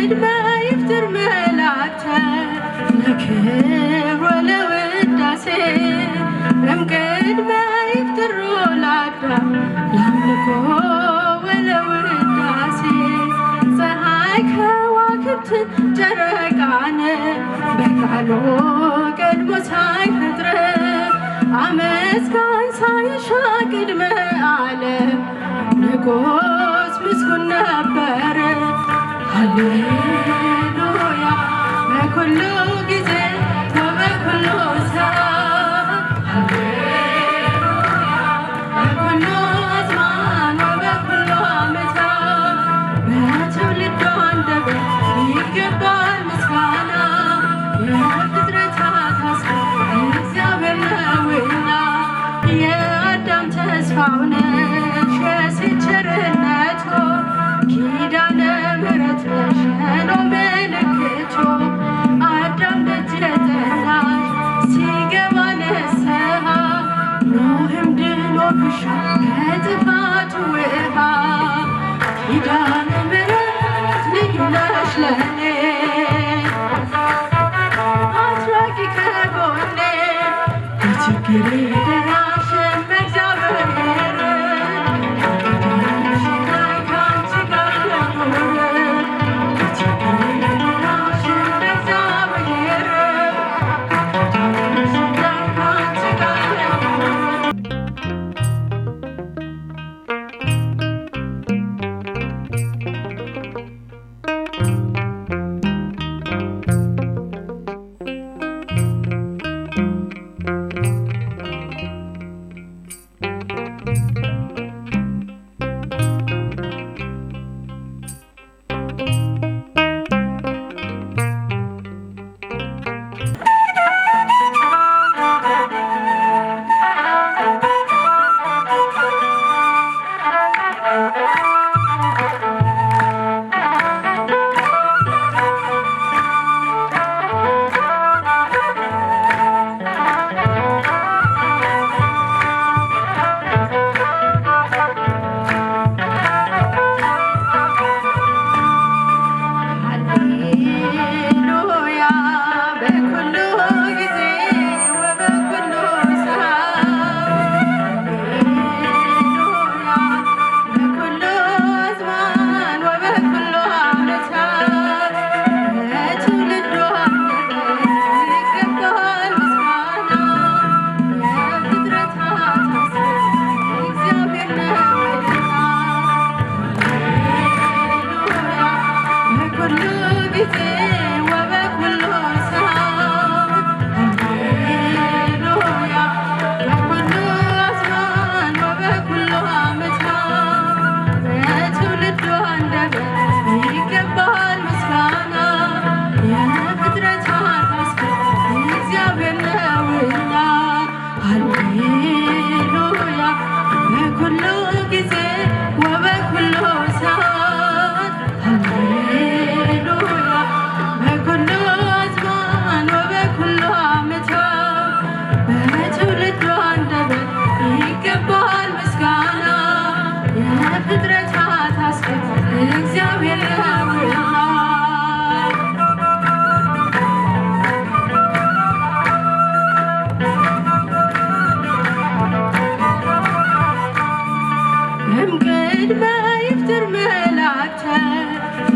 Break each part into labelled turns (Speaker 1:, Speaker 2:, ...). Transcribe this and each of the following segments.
Speaker 1: እምቅድመ ይፍጥር መላእክተ ለክብር ወለውዳሴ እምቅድመ ይፍጥር ለአዳም ለአምልኮ ወለውዳሴ ፀሐይ ከዋክብት ጨረቃን በቃሉ ቀድሞ ሳይፈጥር አመስጋኝ ሳይሻ ቅድመ ዓለም ንጉሥ ምስጉን ነበር። ሃሌሉያ በኩሉ ጊዜ ወበኩሉ ሰዓት ሃሌሉያ በኩሉ ዘመን ወበኩሉ ዓመታት በትውልዱ አንደበት ይገባል ምስጋና የፍጥረታት አስገኝ እግዚአብሔር ነውና የአዳም ተስፋው ነሽ የሴት ቸርነቱ ኪዳነ ምሕረት ነሽ የኖህ ምልክቱ አዳም ደጅ የጠናሽ ሲገባ ንስሐ ኖህም ድኖብሻል ከጥፋቱ ውሃ ኪዳነ ምሕረት ልዩ ነሽ ለኔ አትራቂ ከጎኔ በችግሬ ደራሽ በእግዚአብሔር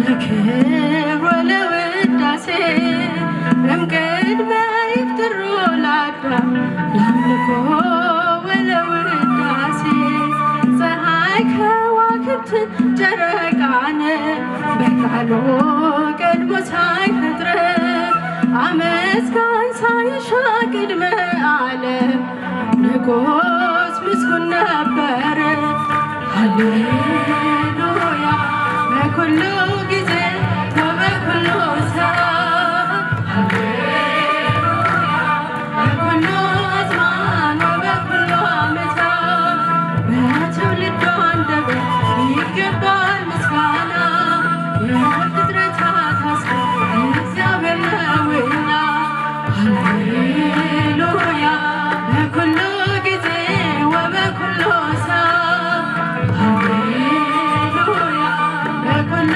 Speaker 1: ለክብር ወለውዳሴ እምቅድመ ይፍጥር ለአዳም ለአምልኮ ወለውዳሴ ፀሐይ ከዋክብት ጨረቃን በቃሉ ቀድሞ ሳይፈጥር አመስጋኝ ሳይሻ ቅድመ ዓለም ንጉሥ ምስጉን ነበር። ሃሌሉያ በኩሉ ጊዜ ወበኩሉ ሰዓት ሃሌሉያ በኩሉ ዘመን ወበኩሉ ዓመታት በትውልዱ አንደበት ይገባል ምስጋና የፍጥረታት አስገኝ እግዚአብሔር ነውና ሃሌሉያ በኩሉ ጊዜ ወበኩሉ ሰዓት ሃሌሉያ በኩሉ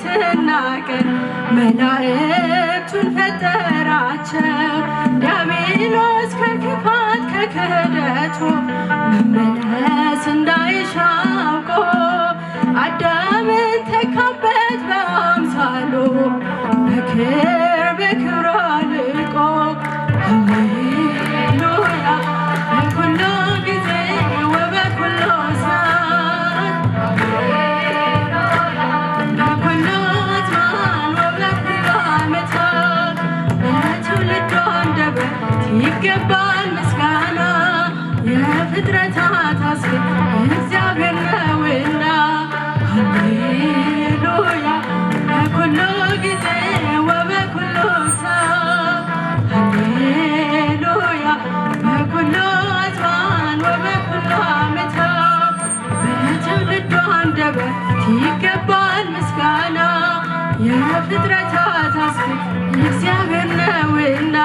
Speaker 1: ሌትና ቀን መላእክቱን ፈጠራቸው። ዲያብሎስ ከክፋት ከክህደቱ መመለስ እንዳይሻ አውቆ አዳምን ተካበት በአምሳሉ በክብር አልቆ ሃሌሉያ በኩሉ ጊዜ ወበኩሉ ሰዓት በኩሉ ዘመን ወበኩሉ ዓመታት በትውልዱ አንደበት ይገባል ምስጋና የፍጥረታት አስገኝ እግዚአብሔር ነውና ሃሌሉያ በኩሉ ጊዜ ወበኩሉ ሰዓት ሃሌሉያ በኩሉ ዘመን ወበኩሉ ዓመታት በትውልዱ አንደበት ይገባል ምስጋና የፍጥረታት አስገኝ እግዚአብሔር ነውና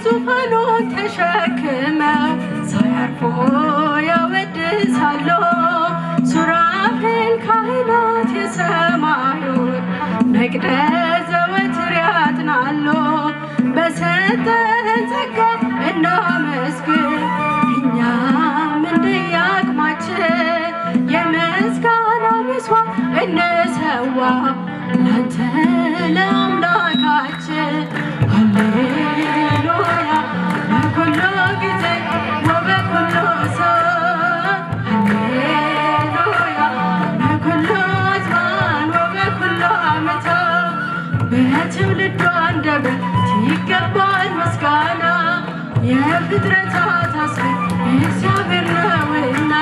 Speaker 1: ዙፋኑን ተሸክመው ሳያርፉ ያወድሳሉ። ሱራፌል ካህናት የሰማዩን መቅደስ ዘወትር ያጥናሉ። በሰጠህን ጸጋ እናመስግን እኛም እንደየአቅማችን የምስጋና መስዋዕት እንሰዋ ላንተ ለአምላካችን ሃሌሉያ በኩሉ ጊዜ ወበኩሉ ሰዓት ሃሌሉያ በኩሉ ዘመን ወበኩሉ ዓመታት በትውልዱ አንደበት ይገባል ምስጋና የፍጥረታት አስገኝ እግዚአብሔር ነውና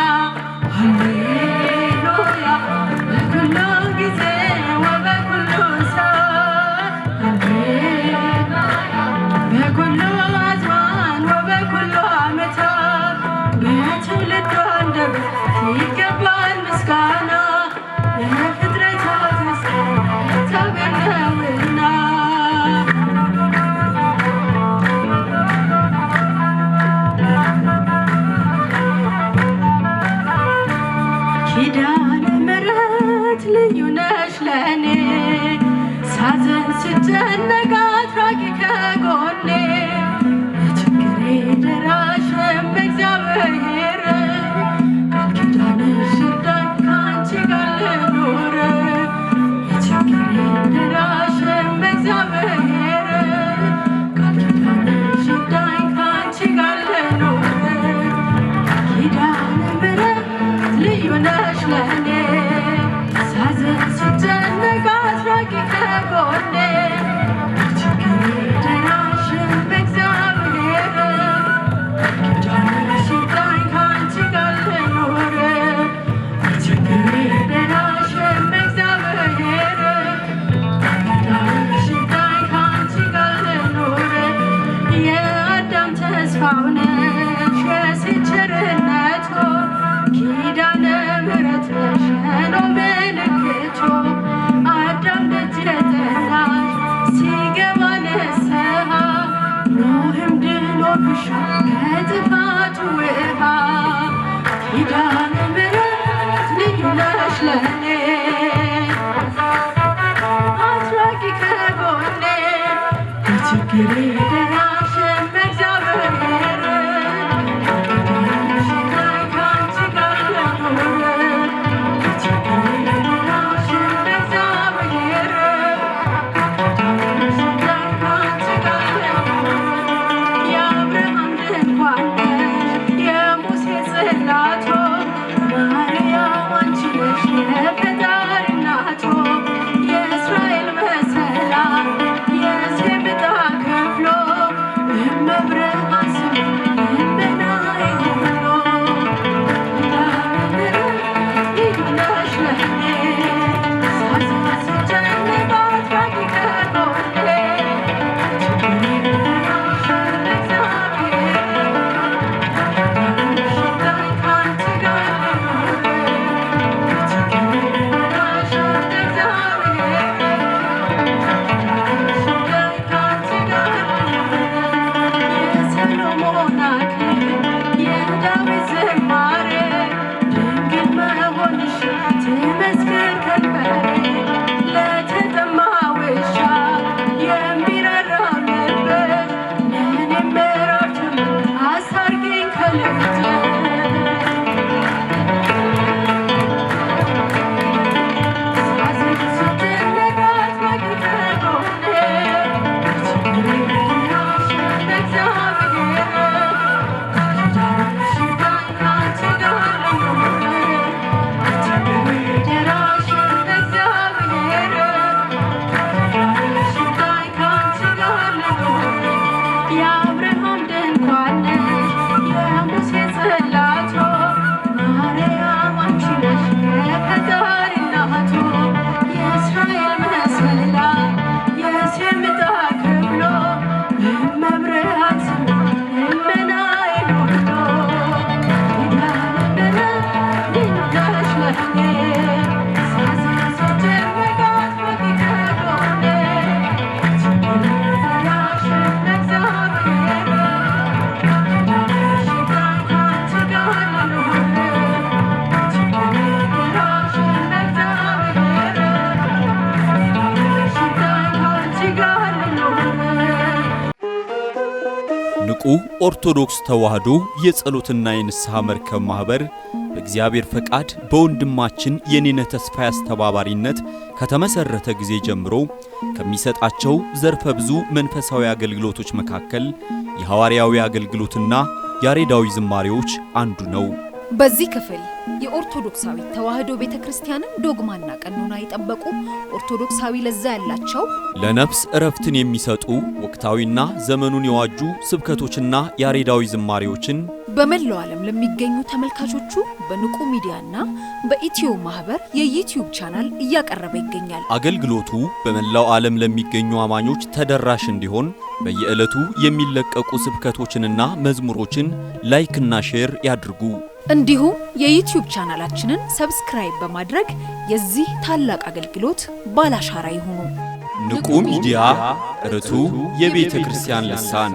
Speaker 1: ሃሌሉያ በኩሉ ጊዜ ወበኩሉ ሰዓት በኩሉ ዘመን ወበኩሉ ዓመታት በትውልዱ አንደበት ይገባል ምስጋና የፍጥረታት አስገኝ እግዚአብሔር ነውና ኪዳነ ምሕረት ልዩ ነሽ ለኔ ሳዝን ስጨነቅ አትራቂ ከጎኔ የችግሬ ደራሽም እግዚአብሔር ቃል ኪዳንሽ እርዳኝ ከአንቺ ጋር ልኖር የችግሬ ደራሽም እግዚአብሔር ቃል ኪዳንሽ እርዳኝ ከአንቺ ጋር ልኖር ኪዳነ ምሕረት ልዩ ነሽ ለኔ ሳዝን ስጨነቅ አትራቂ ከጎኔ የችግሬ ደራሽም እግዚአብሔር ኪዳንሽ እርዳኝ ከአንቺ ጋር ልኖር የችግሬ ደራሽም እግዚአብሔር ኪዳንሽ እርዳኝ ከአንቺ ጋር ልኖር የአዳም ተስፋው ነሽ የሴት ቸርነቱ ኪዳነ ምሕረት ነሽ የኖህ ምልክቱ አዳም ደጅ የጠናሽ ሲገባ ንስሐ ኖህም ድኖብሻል ከጥፋቱ ውሃ ኪዳነ ምሕረት ልዩ ነሽ ለኔ አትራቂ ከጎኔ የችግሬ ደራሽም እግዚአብሔር የእስራኤል መሰላል የሴም ዕጣ ከፍሎ
Speaker 2: ንቁ ኦርቶዶክስ ተዋህዶ የጸሎትና የንስሐ መርከብ ማህበር በእግዚአብሔር ፈቃድ በወንድማችን የኔነ ተስፋዬ አስተባባሪነት ከተመሰረተ ጊዜ ጀምሮ ከሚሰጣቸው ዘርፈ ብዙ መንፈሳዊ አገልግሎቶች መካከል የሐዋርያዊ አገልግሎትና ያሬዳዊ ዝማሬዎች አንዱ ነው።
Speaker 3: በዚህ ክፍል የኦርቶዶክሳዊ ተዋህዶ ቤተክርስቲያንን ዶግማና ቀኖና የጠበቁ ኦርቶዶክሳዊ ለዛ ያላቸው
Speaker 2: ለነፍስ እረፍትን የሚሰጡ ወቅታዊና ዘመኑን የዋጁ ስብከቶችና ያሬዳዊ ዝማሬዎችን
Speaker 3: በመላው ዓለም ለሚገኙ ተመልካቾቹ በንቁ ሚዲያና በኢትዮ ማህበር የዩቲዩብ ቻናል እያቀረበ ይገኛል።
Speaker 2: አገልግሎቱ በመላው ዓለም ለሚገኙ አማኞች ተደራሽ እንዲሆን በየዕለቱ የሚለቀቁ ስብከቶችንና መዝሙሮችን ላይክና ሼር ያድርጉ።
Speaker 3: እንዲሁም የዩቲዩብ ቻናላችንን ሰብስክራይብ በማድረግ የዚህ ታላቅ አገልግሎት ባላሻራ ይሁኑ።
Speaker 2: ንቁ ሚዲያ ርቱ የቤተ ክርስቲያን ልሳን